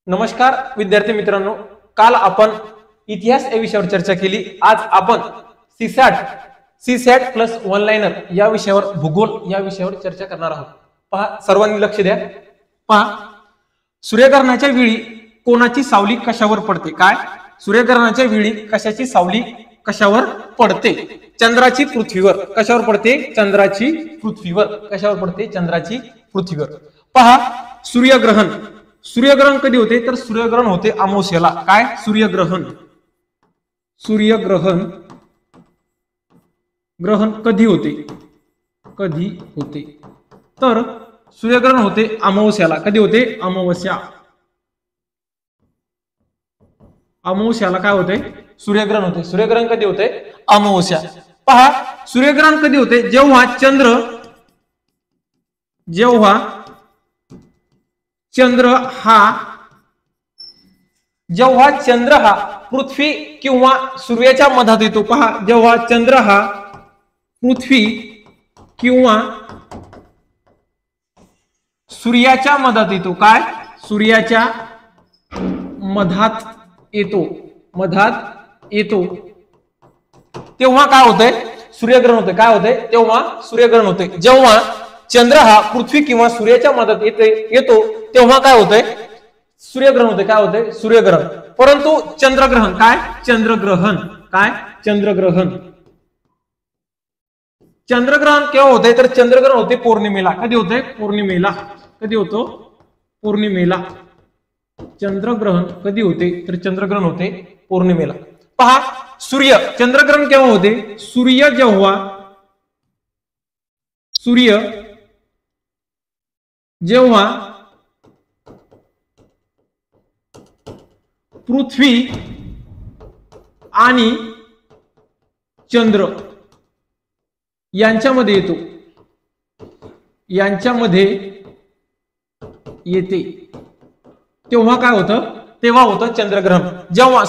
नमस्कार विद्यार्थी मित्रांनो, काल आपण इतिहास या विषयावर चर्चा केली। आज आपण सीसॅट प्लस वन लाइनर या विषयावर, भूगोल या विषयावर चर्चा करणार आहोत। पहा, सर्वांनी लक्ष द्या। पहा, सूर्यग्रहणाच्या वेळी कोणाची सावली कशावर पडते? काय? सूर्यग्रहणाच्या वेळी कशाची सावली कशावर पडते? चंद्राची पृथ्वीवर। कशावर पडते? चंद्राची पृथ्वीवर। कशावर पडते? चंद्राची पृथ्वीवर। पहा, सूर्यग्रहण कधी होते? तर सूर्यग्रहण होते अमावस्येला। काय? सूर्यग्रहण कधी होते? तर सूर्यग्रहण होते अमावस्याला। कधी होते? अमावस्याला काय होते? सूर्यग्रहण होते। सूर्यग्रहण कधी होते? अमावस्या। पहा, सूर्यग्रहण कधी होते? जेव्हा चंद्र हा पृथ्वी किंवा सूर्याच्या मधात येतो। पहा, जेव्हा चंद्र हा पृथ्वी किंवा सूर्याच्या मधात येतो। काय? सूर्याच्या मधात येतो तेव्हा काय होतंय? सूर्यग्रहण होते। काय होते? तेव्हा सूर्यग्रहण होते। जेव्हा चंद्र हा पृथ्वी किंवा सूर्याच्या मधात येतो तेव्हा काय होतंय? सूर्यग्रहण होते। काय होते? सूर्यग्रहण। परंतु चंद्रग्रहण काय? चंद्रग्रहण केव्हा होते? तर चंद्रग्रहण होते पौर्णिमेला। कधी होते? पौर्णिमेला। कधी होतो? पौर्णिमेला। चंद्रग्रहण कधी होते? तर चंद्रग्रहण होते पौर्णिमेला। पहा, चंद्रग्रहण केव्हा होते? सूर्य जेव्हा पृथ्वी आणि चंद्र यांच्यामध्ये येते तेव्हा काय होतं? तेव्हा होतं चंद्रग्रहण। जेव्हा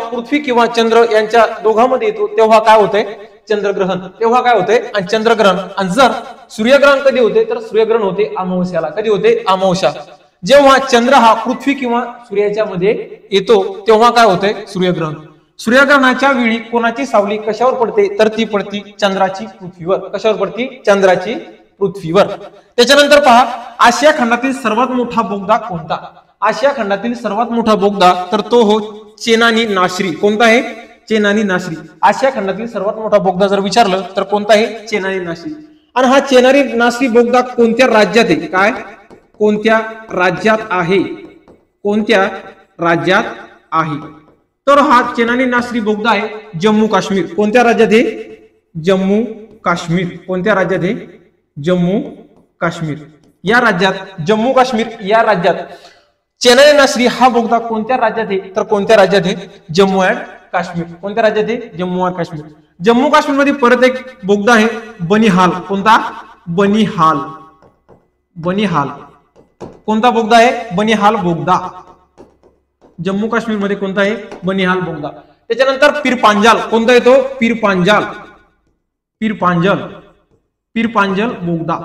पृथ्वी किंवा चंद्र यांच्या दोघांमध्ये येतो तेव्हा काय होतंय? चंद्रग्रहण। तेव्हा काय होते? आणि चंद्रग्रहण। आणि जर सूर्यग्रहण कधी होते? तर सूर्यग्रहण होते अमावस्याला। कधी होते? अमावस्या। जेव्हा चंद्र हा पृथ्वी किंवा सूर्याच्या मध्ये येतो तेव्हा काय होते? सूर्यग्रहण। सूर्यग्रहणाच्या वेळी कोणाची सावली कशावर पडते? तर ती पडती चंद्राची पृथ्वीवर। कशावर पडती? चंद्राची पृथ्वीवर। त्याच्यानंतर पहा, आशिया खंडातील सर्वात मोठा बोगदा कोणता? आशिया खंडातील सर्वात मोठा बोगदा तर तो हो चेनानी नासरी। कोणता आहे? चेनानी नासरी। आशिया खंडातील सर्वात मोठा बोगदा जर विचारलं तर कोणता आहे? चेनानी नासरी। आणि हा चेनानी नासरी बोगदा कोणत्या राज्यात आहे? काय? कोणत्या राज्यात आहे? तर हा चेनानी नासरी बोगदा आहे जम्मू काश्मीर। कोणत्या राज्यात आहे? जम्मू काश्मीर। कोणत्या राज्यात आहे? जम्मू काश्मीर या राज्यात चेनानी नासरी हा बोगदा कोणत्या राज्यात आहे? तर कोणत्या राज्यात आहे? जम्मू अँड काश्मीर। कोणत्या राज्यात आहे? जम्मू अँड काश्मीर। जम्मू काश्मीर मध्ये परत एक बोगदा आहे बनिहाल। कोणता? बनिहाल। कोणता बोगदा आहे? बनिहाल बोगदा। जम्मू काश्मीर मध्ये कोणता आहे? बनिहाल बोगदा। त्याच्यानंतर पीरपांजाल। कोणता येतो? पीरपांजाल बोगदा।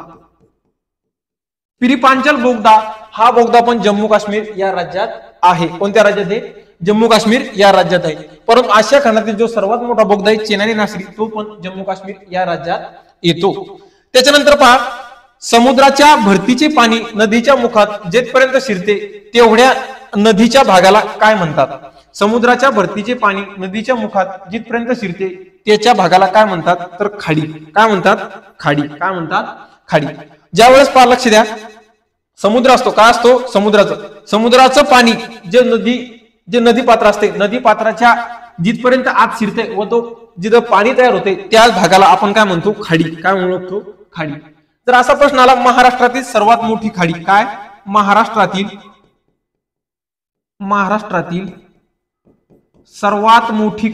पीरपांजाल बोगदा हा बोगदा पण जम्मू काश्मीर या राज्यात आहे। कोणत्या राज्यात आहे? जम्मू काश्मीर या राज्यात आहे। परंतु आशिया खंडातील जो सर्वात मोठा बोगदा आहे चेनानी नासरी तो पण जम्मू काश्मीर या राज्यात येतो। त्याच्यानंतर पहा, समुद्राच्या भरतीचे पाणी नदीच्या मुखात जेथपर्यंत शिरते तेवढ्या नदीच्या भागाला काय म्हणतात? समुद्राच्या भरतीचे पाणी नदीच्या मुखात जिथपर्यंत शिरते त्याच्या भागाला काय म्हणतात? तर खाडी। काय म्हणतात? खाडी। काय म्हणतात? खाडी। ज्यावेळेस पहा, लक्ष द्या, समुद्र असतो। काय असतो? समुद्राचं पाणी जे नदी पात्र असते, नदी पात्राच्या जिथपर्यंत आत शिरते व तो जिथं पाणी तयार होते त्या भागाला आपण काय म्हणतो? खाडी। काय ओळखतो? खाडी। जर असा प्रश्न आला, महाराष्ट्रातील सर्वात मोठी खाडी काय? महाराष्ट्रातील सर्वात मोठी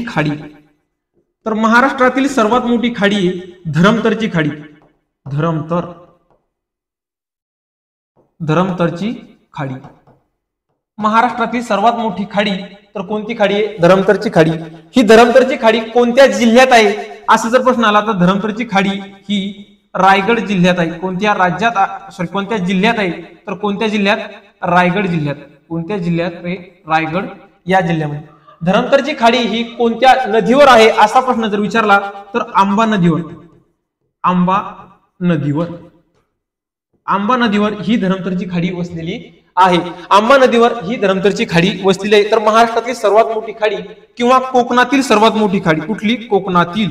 खाडी तर महाराष्ट्रातील सर्वात मोठी खाडी धरमतरची खाडी। धरमतरची खाडी। महाराष्ट्रातील सर्वात मोठी खाडी तर कोणती खाडी आहे? धरमतरची खाडी। ही धरमतरची खाडी कोणत्या जिल्ह्यात आहे असं जर प्रश्न आला तर धरमतरची खाडी ही रायगड जिल्ह्यात आहे. कोणत्या राज्यात सॉरी कोणत्या जिल्ह्यात आहे तर कोणत्या जिल्ह्यात रायगड जिल्ह्यात. कोणत्या जिल्ह्यात रे रायगड या जिल्ह्यामध्ये. धरमतरची खाडी ही कोणत्या नदीवर आहे असा प्रश्न जर विचारला तर आंबा नदीवर. आंबा नदीवर. आंबा नदीवर ही धरमतरची खाडी वसलेली आहे. आंबा नदीवर ही धरमतरची खाडी वसलेली आहे. तर महाराष्ट्रातली सर्वात मोठी खाडी किंवा कोकणातील सर्वात मोठी खाडी कुठली. कोकणातील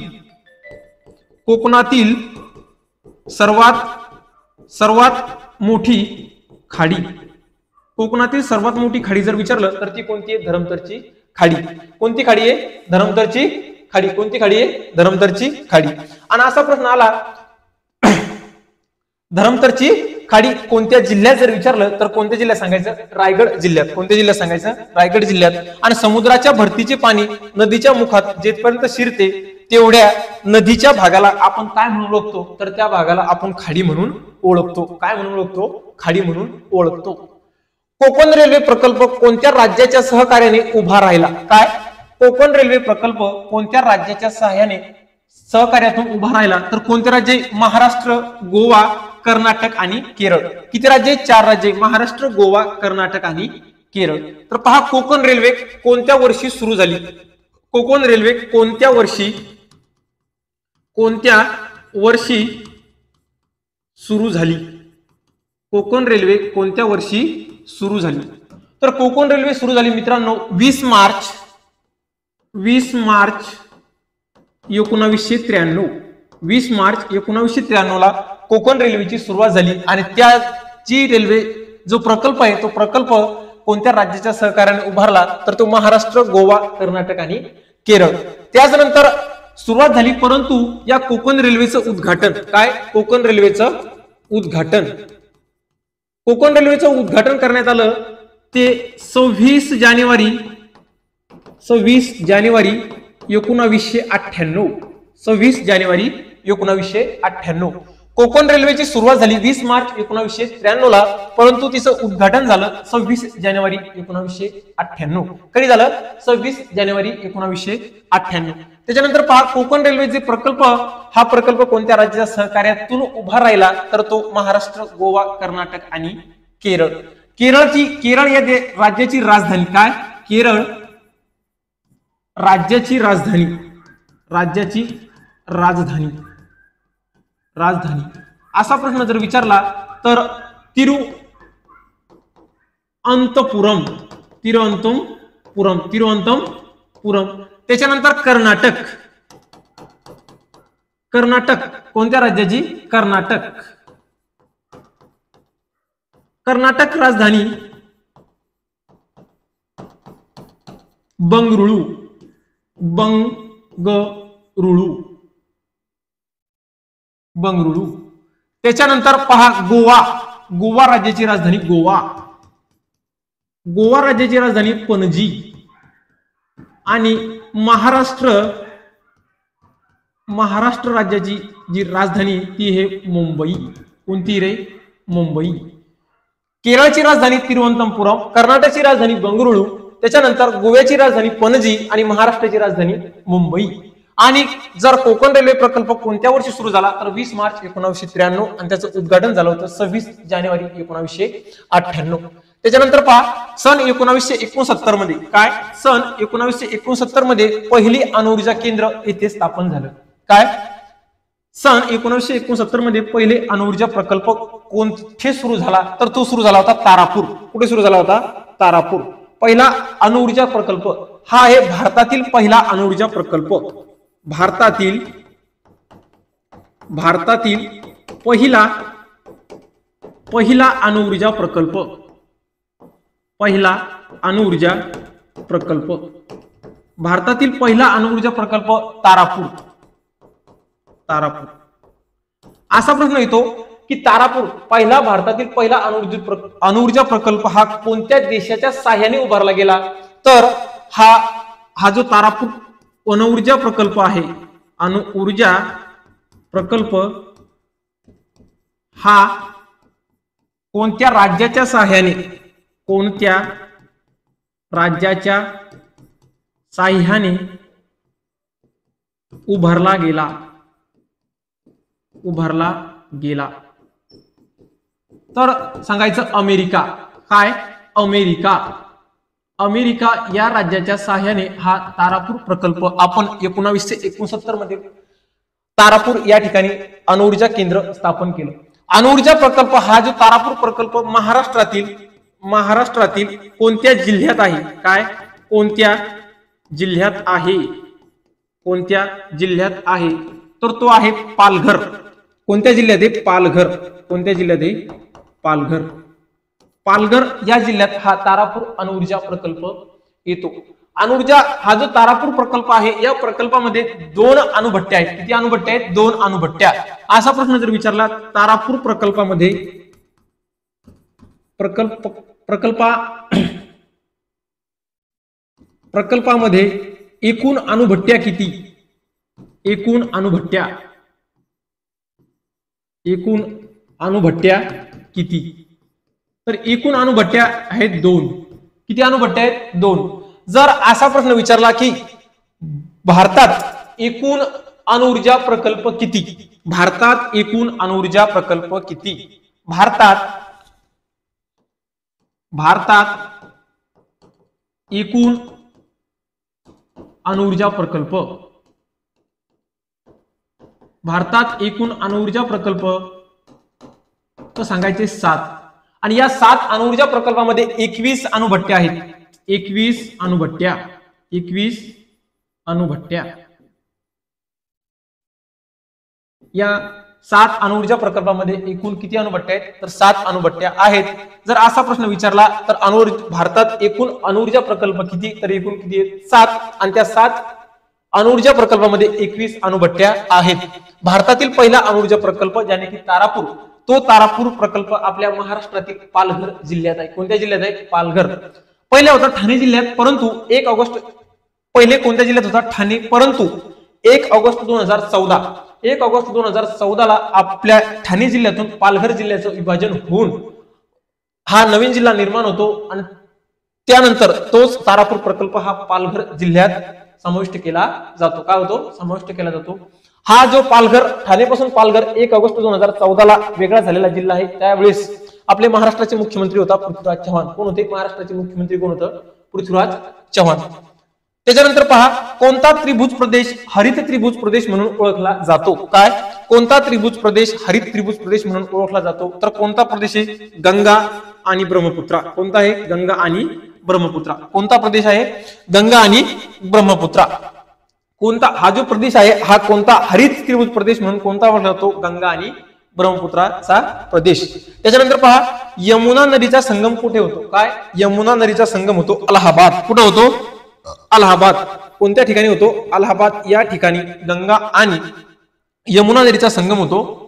सर्वात मोठी खाडी. कोकणातील सर्वात मोठी खाडी जर विचारलं तर ती कोणती आहे. धरमतरची खाडी. कोणती खाडी आहे. धरमतरची खाडी. कोणती खाडी आहे. धरमतरची खाडी. आणि असा प्रश्न आला धरमतरची खाडी कोणत्या जिल्ह्यात जर विचारलं तर कोणत्या जिल्ह्यात सांगायचं. रायगड जिल्ह्यात. कोणत्या जिल्ह्यात सांगायचं. रायगड जिल्ह्यात. आणि समुद्राच्या भरतीचे पाणी नदीच्या मुखात जेथपर्यंत शिरते तेवढ्या नदीच्या भागाला आपण काय म्हणून ओळखतो तर त्या भागाला आपण खाडी म्हणून ओळखतो. काय म्हणून ओळखतो. खाडी म्हणून ओळखतो. कोकण रेल्वे प्रकल्प कोणत्या राज्याच्या सहकार्याने उभा राहिला. काय. कोकण रेल्वे प्रकल्प कोणत्या राज्याच्या सहकार्यातून उभा राहिला तर कोणते राज्य. महाराष्ट्र, गोवा, कर्नाटक आणि केरळ. किती राज्य. 4 राज्य. महाराष्ट्र, गोवा, कर्नाटक आणि केरळ. तर पहा कोकण रेल्वे कोणत्या वर्षी सुरू झाली. कोकण रेल्वे कोणत्या वर्षी सुरू झाली. कोकण रेल्वे कोणत्या वर्षी सुरू झाली. तर कोकण रेल्वे सुरू झाली मित्रांनो 20 मार्च 1993. 20 मार्च 1993 ला कोकण रेल्वेची सुरुवात झाली. आणि त्याची रेल्वे जो प्रकल्प आहे तो प्रकल्प कोणत्या राज्याच्या सहकार्याने उभारला तर तो महाराष्ट्र, गोवा, कर्नाटक आणि केरळ. त्यानंतर सुरुवात झाली परंतु या कोकण रेल्वेचं उद्घाटन. काय. कोकण रेल्वेचं उद्घाटन करण्यात आलं ते 26 जानेवारी 1998. 26 जानेवारी 1998. कोकण रेल्वेची सुरुवात झाली 20 मार्च 1993 ला परंतु तिचं उद्घाटन झालं 26 जानेवारी 1998. कधी झालं. 26 जानेवारी 1998. त्याच्यानंतर पहा कोकण रेल्वेचे प्रकल्प हा प्रकल्प कोणत्या राज्याच्या सहकार्यातून उभा राहिला तर तो महाराष्ट्र, गोवा, कर्नाटक आणि केरळ. केरळ या राज्याची राजधानी. काय. केरळ राज्याची राजधानी असा प्रश्न जर विचारला तर तिरुअनंतपुरम. त्याच्यानंतर कर्नाटक कोणत्या राज्याची. कर्नाटक राजधानी बंगळुरू. त्याच्यानंतर पहा गोवा राज्याची राजधानी गोवा राज्याची राजधानी पणजी. आणि महाराष्ट्र राज्याची जी राजधानी ती आहे मुंबई. कोणती रे. मुंबई. केरळची राजधानी तिरुवनंतपुरम, कर्नाटकची राजधानी बंगळुरू, त्याच्यानंतर गोव्याची राजधानी पणजी आणि महाराष्ट्राची राजधानी मुंबई. आणि जर कोकण रेल्वे प्रकल्प कोणत्या वर्षी सुरू झाला तर 20 मार्च 1993 आणि त्याचं उद्घाटन झालं होतं 26 जानेवारी 1998. त्याच्यानंतर पहा सन 1969 मध्ये. काय. सन 1969 मध्ये पहिली अणुऊर्जा केंद्र येथे स्थापन झालं. काय. सन 1969 मध्ये पहिले अणुऊर्जा प्रकल्प कोणते सुरू झाला तर तो सुरू झाला होता तारापूर. कुठे सुरू झाला होता. तारापूर. पहिला अणुऊर्जा प्रकल्प हा आहे भारतातील पहिला अणुऊर्जा प्रकल्प. भारतातील पहिला अणुऊर्जा प्रकल्प. भारतातील पहिला अणुऊर्जा प्रकल्प तारापूर. असा प्रश्न येतो की तारापूर पहिला भारतातील पहिला अणुऊर्जा प्रकल्प हा कोणत्या देशाच्या साहाय्याने उभारला गेला तर हा जो तारापूर अणुऊर्जा प्रकल्प आहे अणुऊर्जा प्रकल्प हा कोणत्या राज्याच्या साहाय्याने उभारला उभारला गेला? तर सांगायचं अमेरिका. काय? अमेरिका. अमेरिका या राज्याच्या सहाय्याने हा तारापूर प्रकल्प आपण 1969 मध्ये तारापूर या ठिकाणी अणुऊर्जा केंद्र स्थापन केलं. अणुऊर्जा प्रकल्प हा जो तारापूर प्रकल्प महाराष्ट्रातील कोणत्या जिल्ह्यात आहे? काय? कोणत्या जिल्ह्यात आहे? कोणत्या जिल्ह्यात आहे? तर तो आहे पालघर. कोणत्या जिल्ह्यात आहे? पालघर. कोणत्या जिल्ह्यात आहे? पालघर. पालघर या जिल्ह्यात हा तारापूर अणुऊर्जा प्रकल्प येतो. अणुऊर्जा हा जो तारापूर प्रकल्प आहे या प्रकल्पामध्ये 2 अणुभट्ट्या आहेत. किती अणुभट्ट्या आहेत? 2 अणुभट्ट्या. असा प्रश्न जर विचारला तारापूर प्रकल्पामध्ये एकूण अणुभट्ट्या किती? एकूण अणुभट्ट्या किती? तर एकूण अणुभट्ट्या आहेत 2. किती अणुभट्ट्या आहेत? 2. जर असा प्रश्न विचारला की भारतात एकूण अणुऊर्जा प्रकल्प किती? भारतात एकूण अणुऊर्जा प्रकल्प किती? भारतात एकूण अणुऊर्जा प्रकल्प. भारतात एकूण अणुऊर्जा प्रकल्प तर सांगायचे 7. आणि या 7 अणुऊर्जा प्रकल्पामध्ये 21 अणुभट्ट्या आहेत. 21 अणुभट्ट्या. या 7 अणुऊर्जा प्रकल्पामध्ये एकूण किती अणुभट्ट्या आहेत? तर 7 अणुभट्ट्या आहेत. जर असा प्रश्न विचारला तर भारतात एकूण अणुऊर्जा प्रकल्प किती? तर एकूण किती आहेत? 7. आणि त्या 7 अणुऊर्जा प्रकल्पामध्ये 21 अणुभट्ट्या आहेत. भारतातील पहिला अणुऊर्जा प्रकल्प ज्याने की तारापूर, तो तारापूर प्रकल्प आपल्या महाराष्ट्रातील पालघर जिल्ह्यात आहे. कोणत्या जिल्ह्यात आहे? पालघर. पहिला होता ठाणे जिल्ह्यात, परंतु 1 ऑगस्ट पहिले कोणत्या जिल्ह्यात होता? ठाणे. परंतु 1 ऑगस्ट 2014 ला आपल्या ठाणे जिल्ह्यातून पालघर जिल्ह्याचं विभाजन होऊन हा नवीन जिल्हा निर्माण होतो आणि त्यानंतर तोच तारापूर प्रकल्प हा पालघर जिल्ह्यात समाविष्ट केला जातो. काय होतो? समाविष्ट केला जातो. हा जो पालघर, ठाणेपासून पालघर 1 ऑगस्ट 2014 ला वेगळा झालेला जिल्हा आहे. त्यावेळेस आपले महाराष्ट्राचे मुख्यमंत्री होता पृथ्वीराज चव्हाण. कोण होते महाराष्ट्राचे मुख्यमंत्री? कोण होतं? पृथ्वीराज चव्हाण. त्याच्यानंतर पहा, कोणता त्रिभुज प्रदेश हरित त्रिभुज प्रदेश म्हणून ओळखला जातो? काय? कोणता त्रिभुज प्रदेश हरित त्रिभुज प्रदेश म्हणून ओळखला जातो? तर कोणता प्रदेश आहे? गंगा आणि ब्रह्मपुत्रा. कोणता आहे? गंगा आणि ब्रह्मपुत्रा. कोणता प्रदेश आहे? गंगा आणि ब्रह्मपुत्रा. कोणता हा जो प्रदेश आहे हा कोणता हरित त्रिभुज प्रदेश म्हणून कोणता ओळखला जातो? गंगा आणि ब्रह्मपुत्राचा प्रदेश. त्याच्यानंतर पहा, यमुना नदीचा संगम कुठे होतो? काय? यमुना नदीचा संगम होतो अलाहाबाद. कुठे होतो? अलाहाबाद. कोणत्या ठिकाणी होतो? अलाहाबाद या ठिकाणी गंगा आणि यमुना नदीचा संगम होतो.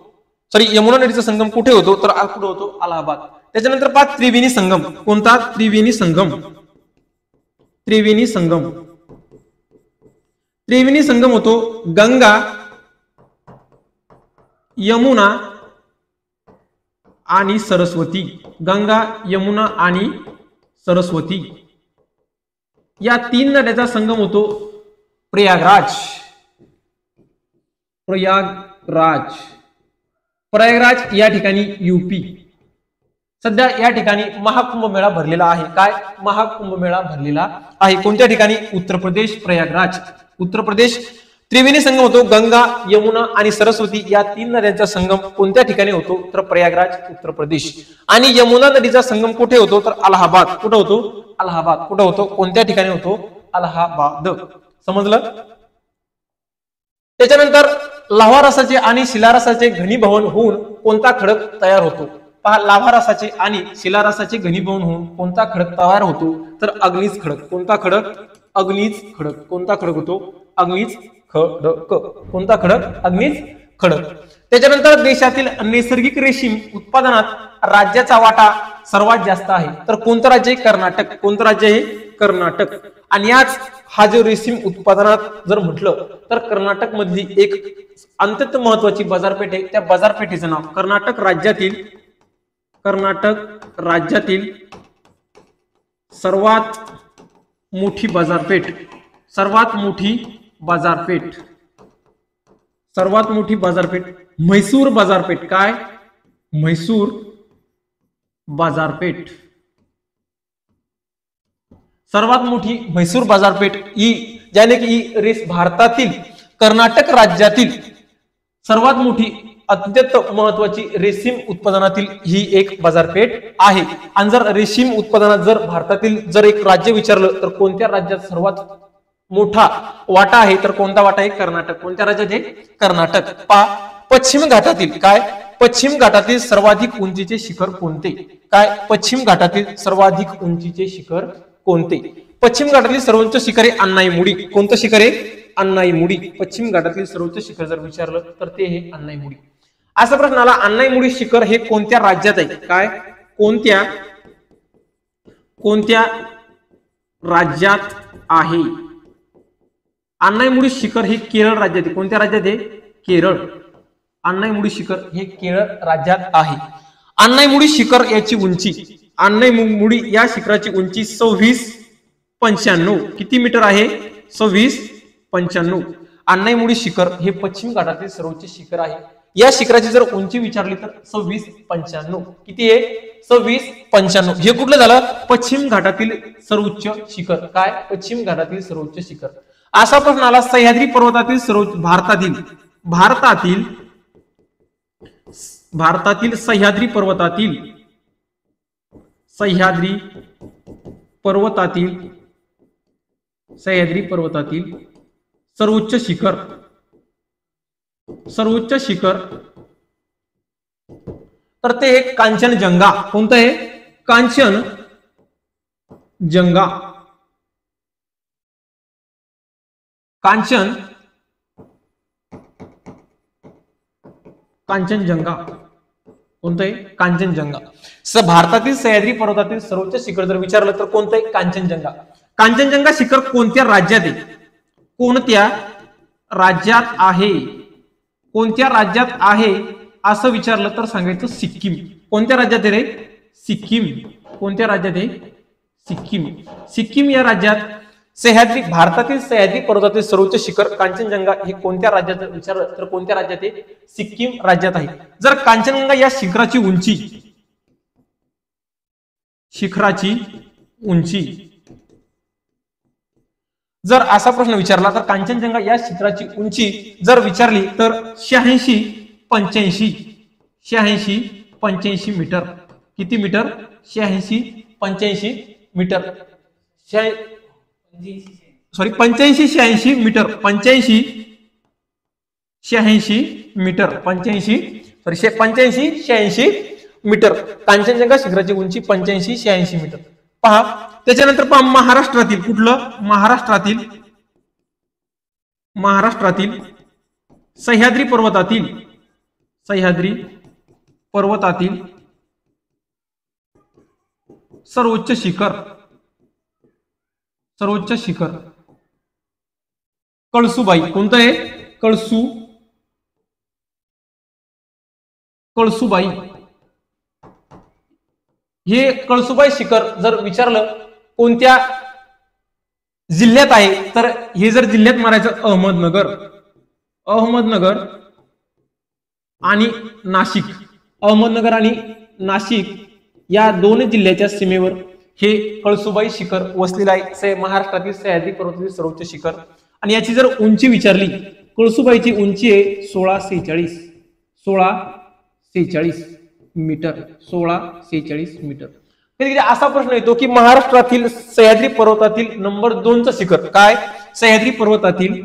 यमुना नदीचा संगम कुठे होतो? तर कुठे होतो? अलाहाबाद. त्याच्यानंतर पहा, त्रिवेणी संगम. कोणता? त्रिवेणी संगम. त्रिवेणी संगम. त्रिवेणी संगम होतो गंगा, यमुना आणि सरस्वती. गंगा, यमुना आणि सरस्वती या 3 नद्यांचा संगम होतो प्रयागराज. प्रयागराज या ठिकाणी यूपी. सध्या या ठिकाणी महाकुंभमेळा भरलेला आहे. काय? महाकुंभमेळा भरलेला आहे. कोणत्या ठिकाणी? उत्तर प्रदेश, प्रयागराज. उत्तर प्रदेश. त्रिवेणी संगम होतो गंगा, यमुना आणि सरस्वती या 3 नद्यांचा संगम कोणत्या ठिकाणी होतो? तर प्रयागराज, उत्तर प्रदेश. आणि यमुना नदीचा संगम कुठे होतो? तर अलाहाबाद. कुठे होतो? अलाहाबाद. कुठे होतो? कोणत्या ठिकाणी होतो? अलाहाबाद. समजलं? त्याच्यानंतर लाव्हारसाचे आणि शिलारसाचे घनीभवन होऊन कोणता खडक तयार होतो? पहा, लाव्हारसाचे आणि शिलारसाचे घनीभवन होऊन कोणता खडक तयार होतो? तर अग्नीज खडक. कोणता खडक? अग्नीज खडक. कोणता खडक होतो? अग्नीज खडक. कोणता खडक? अग्नीज खडक. त्याच्यानंतर देशातील नैसर्गिक रेशीम उत्पादनात राज्याचा वाटा सर्वात जास्त आहे. तर कोणतं राज्य आहे? कर्नाटक. कोणतं राज्य आहे? कर्नाटक. आणि याच हा जो रेशीम उत्पादनात जर म्हटलं तर कर्नाटक मधली एक अत्यंत महत्वाची बाजारपेठ आहे. त्या बाजारपेठेचं नाव कर्नाटक राज्यातील सर्वात मोठी बाजारपेठ. सर्वात मोठी बाजारपेठ म्हैसूर बाजारपेठ. काय? म्हैसूर बाजारपेठ. सर्वात मोठी म्हैसूर बाजारपेठ ही ज्याने की भारतातील कर्नाटक राज्यातील सर्वात मोठी अत्यंत महत्वाची रेशीम उत्पादनातील ही एक बाजारपेठ आहे. आणि जर रेशीम उत्पादनात जर भारतातील जर एक राज्य विचारलं तर कोणत्या राज्यात सर्वात मोठा वाटा आहे, तर कोणता वाटा आहे? कर्नाटक. कोणत्या राज्यात आहे? कर्नाटक. पश्चिम घाटातील काय? पश्चिम घाटातील सर्वाधिक उंचीचे शिखर कोणते? काय? पश्चिम घाटातील सर्वाधिक उंचीचे शिखर कोणते? पश्चिम घाटातील सर्वोच्च शिखर आहे अन्नाईमुडी. कोणतं शिखर आहे? अन्नाईमुडी. पश्चिम घाटातील सर्वोच्च शिखर जर विचारलं तर ते आहे अन्नाईमुडी. असा प्रश्न आला, अन्नाईमुडी शिखर हे कोणत्या राज्यात आहे? काय? कोणत्या राज्यात आहे? अन्नाईमुडी शिखर हे केरळ राज्यात आहे. कोणत्या राज्यात आहे? केरळ. अन्नाईमुडी शिखर हे केरळ राज्यात आहे. अन्नाईमुडी शिखर याची उंची, अन्नाईमुडी या शिखराची उंची 2695. किती मीटर आहे? 2695. अन्नाईमुडी शिखर हे पश्चिम घाटातील सर्वोच्च शिखर आहे. या शिखराची जर उंची विचारली तर 2695. किती आहे? 2695. हे कुठलं झालं? पश्चिम घाटातील सर्वोच्च शिखर. काय? पश्चिम घाटातील सर्वोच्च शिखर. असा प्रश्न आला, सह्याद्री पर्वतातील सर्वोच्च भारतातील सह्याद्री पर्वतातील सर्वोच्च शिखर तर ते आहे कांचनजंगा. कोणतं आहे? कांचनजंगा. कांचनजंगा. कोणतं आहे? कांचनजंगा. भारतातील सह्याद्री पर्वतातील सर्वोच्च शिखर जर विचारलं तर कोणतं आहे? कांचनजंगा. कांचनजंगा शिखर कोणत्या राज्यात आहे? कोणत्या राज्यात आहे? कोणत्या राज्यात आहे असं विचारलं तर सांगायचं सिक्कीम. कोणत्या राज्यात आहे रे? सिक्कीम. कोणत्या राज्यात आहे? सिक्कीम. सिक्कीम या राज्यात भारतातील सह्याद्री पर्वतातील सर्वोच्च शिखर कांचनजंगा हे कोणत्या राज्यात विचारलं तर कोणत्या राज्यात आहे? सिक्कीम राज्यात आहे. जर कांचनजंगा या शिखराची उंची जर असा प्रश्न विचारला तर कांचनजंगा या शिखराची उंची जर विचारली तर 86-85 मीटर. किती metre? 86-85 metre. 85-86 metre. 85-86 metre. 85-86 metre. Kanchenjunga शिखराची उंची 85-86 मीटर. पहा त्याच्यानंतर पहा महाराष्ट्रातील कुठलं? महाराष्ट्रातील सह्याद्री पर्वतातील सर्वोच्च शिखर कळसुबाई. कोणतं आहे? कळसुबाई. हे कळसुबाई शिखर जर विचारलं कोणत्या जिल्ह्यात आहे तर हे जर जिल्ह्यात मारायचं अहमदनगर आणि नाशिक. अहमदनगर आणि नाशिक या दोन जिल्ह्याच्या सीमेवर हे कळसुबाई शिखर वसलेलं आहे. महाराष्ट्रातील सह्याद्री पर्वतातील सर्वोच्च शिखर. आणि याची जर उंची विचारली, कळसुबाईची उंची आहे 1646 मीटर. 1646 मीटर. कधी असा प्रश्न येतो की महाराष्ट्रातील सह्याद्री पर्वतातील नंबर 2चं शिखर काय? सह्याद्री पर्वतातील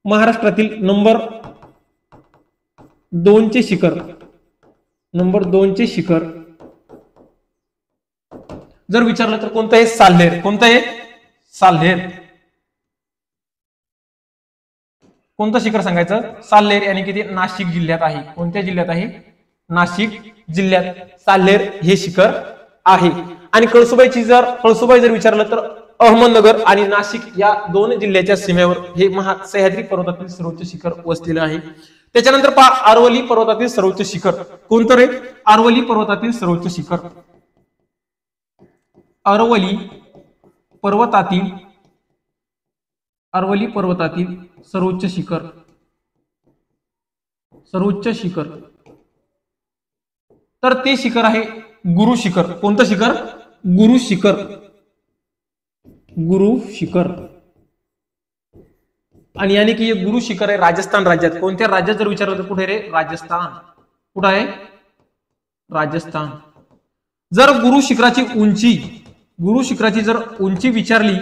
महाराष्ट्रातील नंबर 2चे शिखर जर विचारलं तर कोणतं आहे? साल्हेर. कोणतं आहे? साल्हेर. कोणतं शिखर सांगायचं? साल्हेर. आणि किती? नाशिक जिल्ह्यात आहे. कोणत्या जिल्ह्यात आहे? नाशिक जिल्ह्यात साल्हेर हे शिखर आहे. आणि कळसुबाई जर विचारलं तर अहमदनगर आणि नाशिक या दोन जिल्ह्याच्या सीमेवर हे सह्याद्री पर्वतातील सर्वोच्च शिखर वसलेलं आहे. त्याच्यानंतर पहा अरवली पर्वतातील सर्वोच्च शिखर. कोणतं रे? अरवली पर्वतातील सर्वोच्च शिखर. अरवली पर्वतातील सर्वोच्च सर्वोच्च शिखर, तर ते शिखर आहे गुरु शिखर. कोणतं शिखर? गुरु शिखर. गुरु शिखर. आणि यानी की हे गुरु शिखर आहे राजस्थान राज्यात. कोणत्या राज्यात जर विचारलं तर कुठे रे? राजस्थान. कुठं आहे? राजस्थान. जर गुरु शिखराची उंची, गुरु शिखराची जर उंची विचारली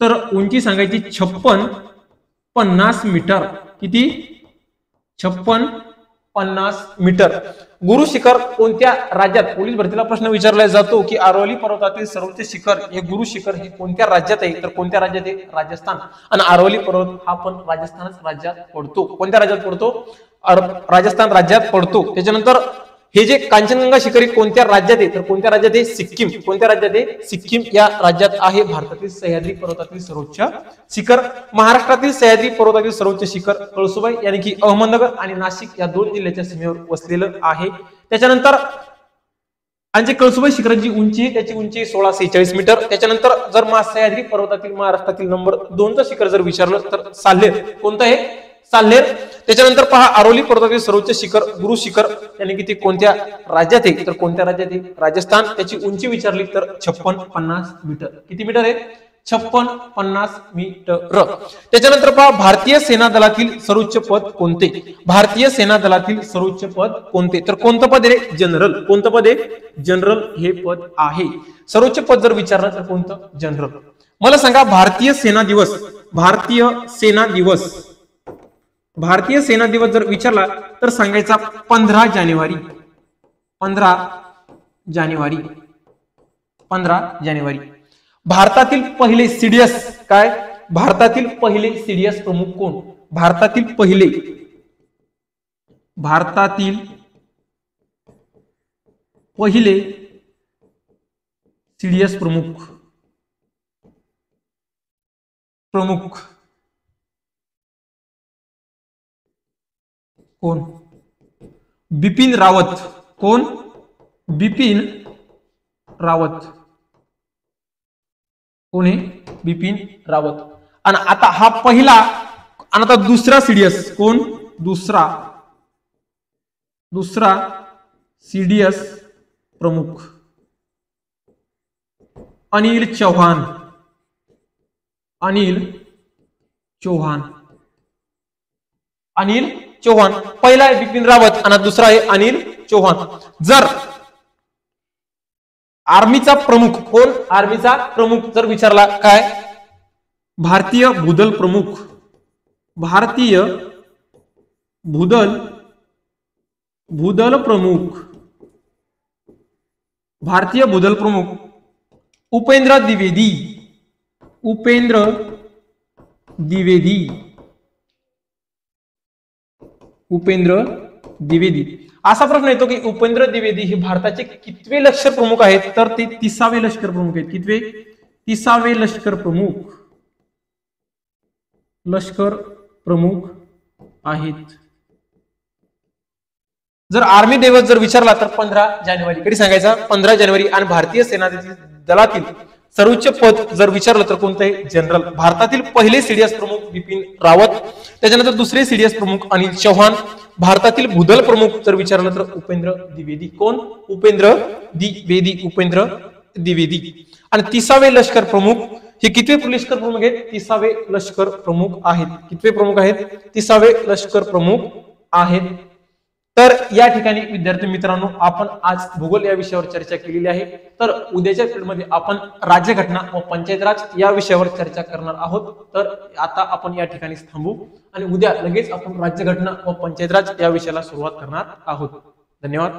तर उंची सांगायची 56-50 मीटर. किती? 56-50 मीटर. गुरु शिखर कोणत्या राज्यात? पोलीस भरतीला प्रश्न विचारला जातो की अरवली पर्वतातील सर्वोच्च शिखर हे गुरु शिखर हे कोणत्या राज्यात आहे? तर कोणत्या राज्यात आहे? राजस्थान. आणि अरवली पर्वत हा पण राजस्थानच राज्यात पडतो. कोणत्या राज्यात पडतो? राजस्थान राज्यात पडतो. त्याच्यानंतर हे जे कांचनजंगा शिखर कोणत्या राज्यात आहे? तर कोणत्या राज्यात आहे? सिक्कीम. कोणत्या राज्यात आहे? सिक्कीम या राज्यात आहे. भारतातील सह्याद्री पर्वतातील सर्वोच्च शिखर. महाराष्ट्रातील सह्याद्री पर्वतातील सर्वोच्च शिखर कळसुबाई यानी की अहमदनगर आणि नाशिक या 2 जिल्ह्याच्या सीमेवर वसलेलं आहे. त्याच्यानंतर आणि कळसुबाई शिखराची उंची, त्याची उंची 1646 मीटर. त्याच्यानंतर जर सह्याद्री पर्वतातील महाराष्ट्रातील नंबर 2चं शिखर जर विचारलं तर साल्हेर. कोणतं आहे? साल्हेर. त्याच्यानंतर पहा अरवली पर्वतातील सर्वोच्च शिखर गुरु शिखर यानी की ते कोणत्या राज्यात आहे? तर कोणत्या राज्यात आहे? राजस्थान. त्याची उंची विचारली तर 56-50 मीटर. किती मीटर आहे? 56-50 मीटर. त्याच्यानंतर पहा भारतीय सेना दलातील सर्वोच्च पद कोणते? भारतीय सेना दलातील सर्वोच्च पद कोणते? तर कोणतं पद आहे? जनरल. कोणतं पद आहे? जनरल हे पद आहे. सर्वोच्च पद जर विचारलं तर कोणतं? जनरल. मला सांगा भारतीय सेना दिवस, भारतीय सेना दिवस, भारतीय सेना दिवस जर विचारला तर सांगायचा 15 जानेवारी. 15 जानेवारी. 15 जानेवारी. भारतातील पहिले सीडीएस काय? भारतातील पहिले सीडीएस प्रमुख कोण? भारतातील पहिले, भारतातील पहिले सीडीएस प्रमुख, प्रमुख कोण? बिपिन रावत. कोण? बिपिन रावत. कोण आहे? बिपिन रावत. आणि आता हा पहिला आणि आता दुसरा सीडीएस कोण? दुसरा सीडीएस प्रमुख अनिल चौहान. अनिल चौहान. अनिल चौहान. पहिला आहे बिपिन रावत आणि दुसरा आहे अनिल चौहान. जर आर्मीचा प्रमुख कोण? आर्मीचा प्रमुख जर विचारला काय? भारतीय भूदल प्रमुख. भारतीय भूदल प्रमुख. भारतीय भूदल प्रमुख उपेंद्र द्विवेदी. उपेंद्र द्विवेदी. उपेंद्र द्विवेदी. असा प्रश्न येतो की उपेंद्र द्विवेदी हे भारताचे कितवे लष्कर प्रमुख आहेत? तर ते 30वे लष्कर प्रमुख आहेत. कितवे? 30वे लष्कर प्रमुख. लष्कर प्रमुख आहेत. जर आर्मी दिवस जर विचारला तर 15 जानेवारी. कधी सांगायचा? 15 जानेवारी. आणि भारतीय सेना दलातील सर्वोच्च पद जर विचारलं तर कोणतं आहे? जनरल. भारतातील पहिले सीडीएस प्रमुख बिपिन रावत. त्याच्यानंतर दुसरे सीडीएस प्रमुख अनिल चौहान. भारतातील भूदल प्रमुख जर विचारलं तर उपेंद्र द्विवेदी. कोण? उपेंद्र द्विवेदी. उपेंद्र द्विवेदी. आणि 30वे लष्कर प्रमुख हे कितवे लष्कर प्रमुख आहेत? 30वे लष्कर प्रमुख आहेत. कितवे प्रमुख आहेत? 30वे लष्कर प्रमुख आहेत. तर या ठिकाणी विद्यार्थी मित्रांनो आपण आज भूगोल या विषयावर चर्चा केलेली आहे. तर उद्याच्या पिरियडमध्ये आपण राज्यघटना व पंचायत राज या विषयावर चर्चा करणार आहोत. तर आता आपण या ठिकाणी थांबू आणि उद्या लगेच आपण राज्यघटना व पंचायत राज या विषयाला सुरुवात करणार आहोत. धन्यवाद.